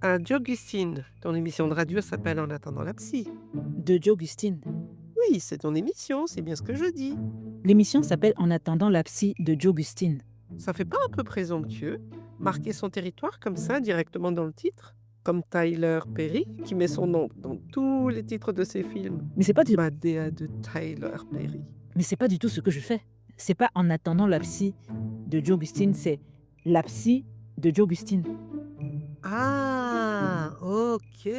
Ah, Diogustine, ton émission de radio s'appelle En attendant la psy. De Joe Gustine. Oui, c'est ton émission, c'est bien ce que je dis. L'émission s'appelle En attendant la psy de Joe Gustine. Ça fait pas un peu présomptueux, marquer son territoire comme ça, directement dans le titre? Comme Tyler Perry, qui met son nom dans tous les titres de ses films. Mais c'est pas du, Madea de Tyler Perry. mais c'est pas du tout ce que je fais. C'est pas En attendant la psy de Joe Gustine, c'est la psy de Joe Gustine. Ah, ok.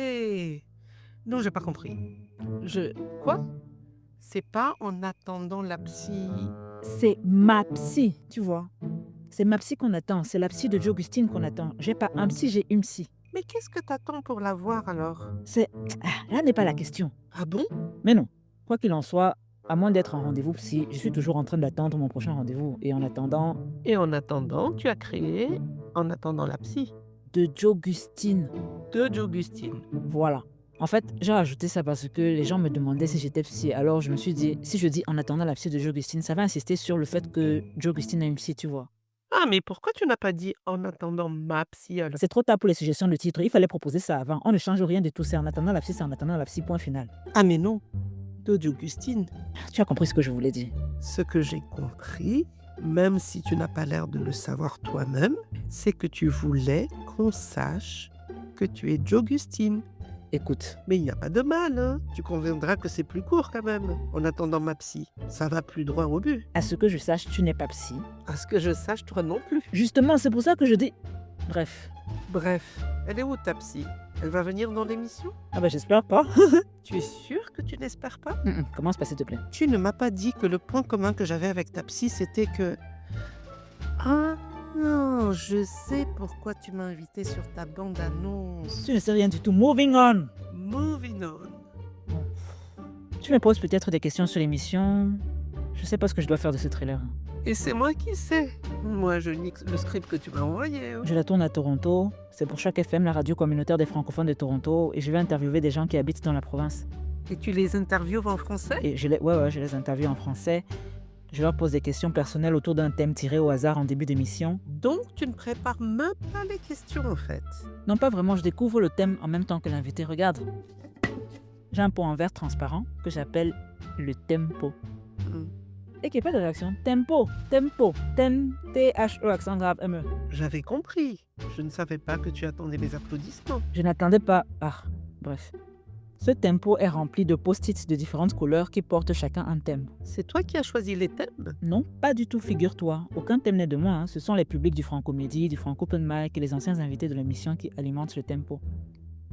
Non, j'ai pas compris. Quoi? C'est pas En attendant la psy. C'est ma psy, tu vois. C'est ma psy qu'on attend. C'est la psy de Joe Gustine qu'on attend. J'ai pas un psy, j'ai une psy. Mais qu'est-ce que t'attends pour la voir alors? C'est... Là n'est pas la question. Ah bon? Mais non. Quoi qu'il en soit, à moins d'être en rendez-vous psy, je suis toujours en train d'attendre mon prochain rendez-vous. Et en attendant, Et en attendant, tu as créé En attendant la psy de Joe Gustine. de Diogustine. Voilà. En fait, j'ai rajouté ça parce que les gens me demandaient si j'étais psy. Alors je me suis dit, si je dis En attendant la psy de Joe Gustine, ça va insister sur le fait que Joe Gustine a une psy, tu vois. Ah, mais pourquoi tu n'as pas dit En attendant ma psy alors? C'est trop tard pour les suggestions de titre. Il fallait proposer ça avant. On ne change rien du tout. C'est En attendant la psy, c'est En attendant la psy, point final. Ah, mais non, de Diogustine. Tu as compris ce que je voulais dire. Ce que j'ai compris, même si tu n'as pas l'air de le savoir toi-même, c'est que tu voulais qu'on sache que tu es Diogustine. Écoute, Mais il n'y a pas de mal, hein. Tu conviendras que c'est plus court quand même. En attendant ma psy, ça va plus droit au but. à ce que je sache, tu n'es pas psy. À ce que je sache, toi non plus. Justement, c'est pour ça que je dis... Bref. Bref, elle est où ta psy? Elle va venir dans l'émission? Ah bah j'espère pas. Tu es sûr que tu n'espères pas? Commence pas s'il te plaît. Tu ne m'as pas dit que le point commun que j'avais avec ta psy, c'était que... Ah non, je sais pourquoi tu m'as invité sur ta bande-annonce. Tu ne sais rien du tout. Moving on. Moving on. Tu me poses peut-être des questions sur l'émission. Je sais pas ce que je dois faire de ce trailer. Et c'est moi qui sais. Moi, je nique le script que tu m'as envoyé. Je la tourne à Toronto. C'est pour chaque FM, la radio communautaire des francophones de Toronto. Et je vais interviewer des gens qui habitent dans la province. Et tu les interviews en français? Et je les interviewe en français. Je leur pose des questions personnelles autour d'un thème tiré au hasard en début d'émission. Donc, tu ne prépares même pas les questions en fait. Non, pas vraiment, je découvre le thème en même temps que l'invité. Regarde. J'ai un pot en verre transparent que j'appelle le tempo. Hmm. Et qui n'est pas de réaction. Tempo, tempo, T-H-E, accent grave, M-E. J'avais compris. Je ne savais pas que tu attendais mes applaudissements. Je n'attendais pas. Bref. Ce tempo est rempli de post-it de différentes couleurs qui portent chacun un thème. C'est toi qui as choisi les thèmes? Non, pas du tout, figure-toi. Aucun thème n'est de moi. Ce sont les publics du Francomédie, du Franco Open Mic et les anciens invités de l'émission qui alimentent le tempo.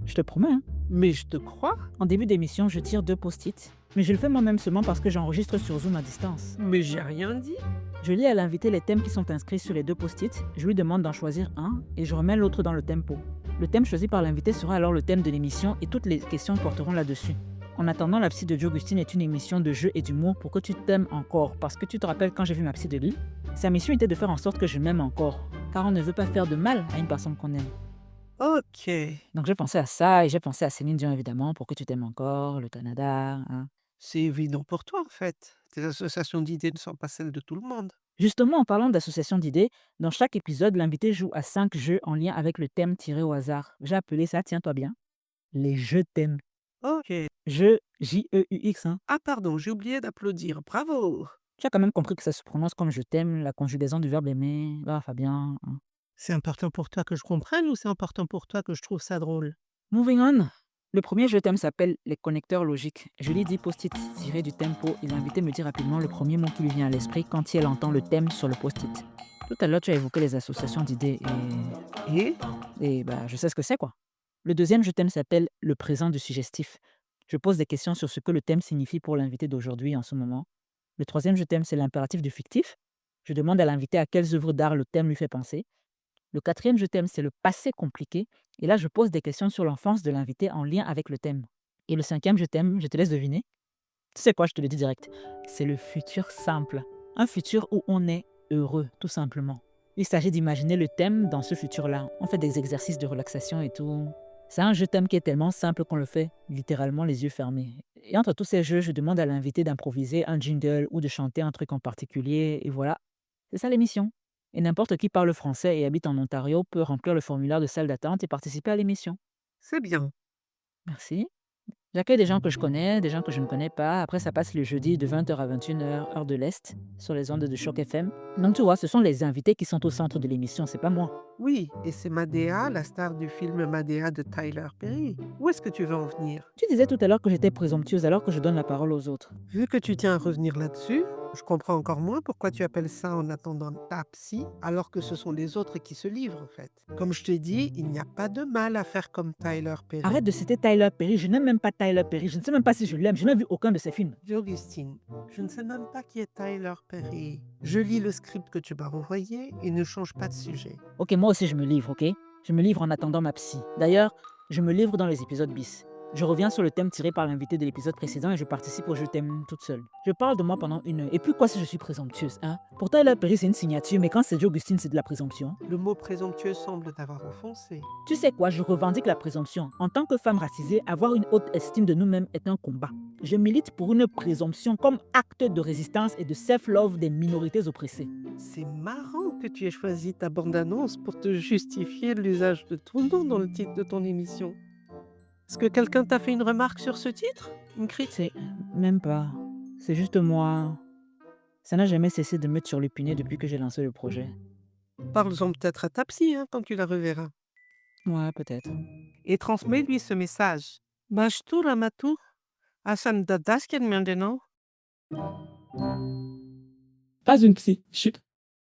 Je te promets, hein. Mais je te crois. En début d'émission, je tire 2 post-it, mais je le fais moi-même seulement parce que j'enregistre sur Zoom à distance. Mais j'ai rien dit. Je lis à l'invité les thèmes qui sont inscrits sur les 2 post-it, je lui demande d'en choisir un et je remets l'autre dans le tempo. Le thème choisi par l'invité sera alors le thème de l'émission et toutes les questions porteront là-dessus. En attendant, la psy de Joe Gustine est une émission de jeu et d'humour pour que tu t'aimes encore. Parce que tu te rappelles quand j'ai vu ma psy de Lille, sa mission était de faire en sorte que je m'aime encore. Car on ne veut pas faire de mal à une personne qu'on aime. Ok. Donc j'ai pensé à ça et j'ai pensé à Céline Dion évidemment pour que tu t'aimes encore, le Canada. Hein. C'est évident pour toi en fait. Tes associations d'idées ne sont pas celles de tout le monde. Justement, en parlant d'association d'idées, dans chaque épisode, l'invité joue à 5 jeux en lien avec le thème tiré au hasard. J'ai appelé ça, tiens-toi bien, les jeux thèmes. Ok. Jeux J-E-U-X. Hein. Ah pardon, j'ai oublié d'applaudir. Bravo. Tu as quand même compris que ça se prononce comme je t'aime, la conjugaison du verbe aimer. Ah, Fabien. Hein. C'est important pour toi que je comprenne ou c'est important pour toi que je trouve ça drôle? Moving on. Le premier jeu thème s'appelle les connecteurs logiques. Je lui dis post-it tiré du tempo et l'invité me dit rapidement le premier mot qui lui vient à l'esprit quand elle entend le thème sur le post-it. Tout à l'heure, tu as évoqué les associations d'idées Et et je sais ce que c'est quoi. Le deuxième jeu thème s'appelle le présent du suggestif. Je pose des questions sur ce que le thème signifie pour l'invité d'aujourd'hui en ce moment. Le troisième jeu thème, c'est l'impératif du fictif. Je demande à l'invité à quelles œuvres d'art le thème lui fait penser. Le quatrième je t'aime, c'est le passé compliqué. Et là, je pose des questions sur l'enfance de l'invité en lien avec le thème. Et le cinquième je t'aime, je te laisse deviner. Tu sais quoi, je te le dis direct. C'est le futur simple. Un futur où on est heureux, tout simplement. Il s'agit d'imaginer le thème dans ce futur-là. On fait des exercices de relaxation et tout. C'est un je t'aime qui est tellement simple qu'on le fait littéralement les yeux fermés. Et entre tous ces jeux, je demande à l'invité d'improviser un jingle ou de chanter un truc en particulier. Et voilà, c'est ça l'émission. Et n'importe qui parle français et habite en Ontario peut remplir le formulaire de salle d'attente et participer à l'émission. C'est bien. Merci. J'accueille des gens que je connais, des gens que je ne connais pas. Après, ça passe le jeudi de 20h à 21h, heure de l'Est, sur les ondes de Choc FM. Donc, tu vois, ce sont les invités qui sont au centre de l'émission, c'est pas moi. Oui, et c'est Madea, la star du film Madea de Tyler Perry. Où est-ce que tu veux en venir? Tu disais tout à l'heure que j'étais présomptueuse alors que je donne la parole aux autres. Vu que tu tiens à revenir là-dessus, je comprends encore moins pourquoi tu appelles ça en attendant ta psy, alors que ce sont les autres qui se livrent en fait. Comme je t'ai dit, il n'y a pas de mal à faire comme Tyler Perry. Arrête de citer Tyler Perry, je n'aime même pas Tyler Perry, je ne sais même pas si je l'aime, je n'ai vu aucun de ses films. Augustine, je ne sais même pas qui est Tyler Perry. Je lis le script que tu m'as envoyé et ne change pas de sujet. Ok, moi aussi je me livre, ok? Je me livre en attendant ma psy. D'ailleurs, je me livre dans les épisodes bis. Je reviens sur le thème tiré par l'invité de l'épisode précédent et je participe au Je t'aime toute seule. Je parle de moi pendant 1 heure. Et puis quoi si je suis présomptueuse, hein? Pour Tyler Perry, c'est une signature, mais quand c'est Joe Augustine, c'est de la présomption. Le mot présomptueux semble t'avoir offensé. Tu sais quoi, je revendique la présomption. En tant que femme racisée, avoir une haute estime de nous-mêmes est un combat. Je milite pour une présomption comme acte de résistance et de self-love des minorités oppressées. C'est marrant que tu aies choisi ta bande-annonce pour te justifier de l'usage de ton nom dans le titre de ton émission. Est-ce que quelqu'un t'a fait une remarque sur ce titre? Une critique? C'est même pas. C'est juste moi. Ça n'a jamais cessé de me turlupiner depuis que j'ai lancé le projet. Parle-en peut-être à ta psy quand tu la reverras. Ouais, peut-être. Et transmets-lui ce message. Bashtu Ramatu, Hassan Dadash, non? Pas une psy. Chut.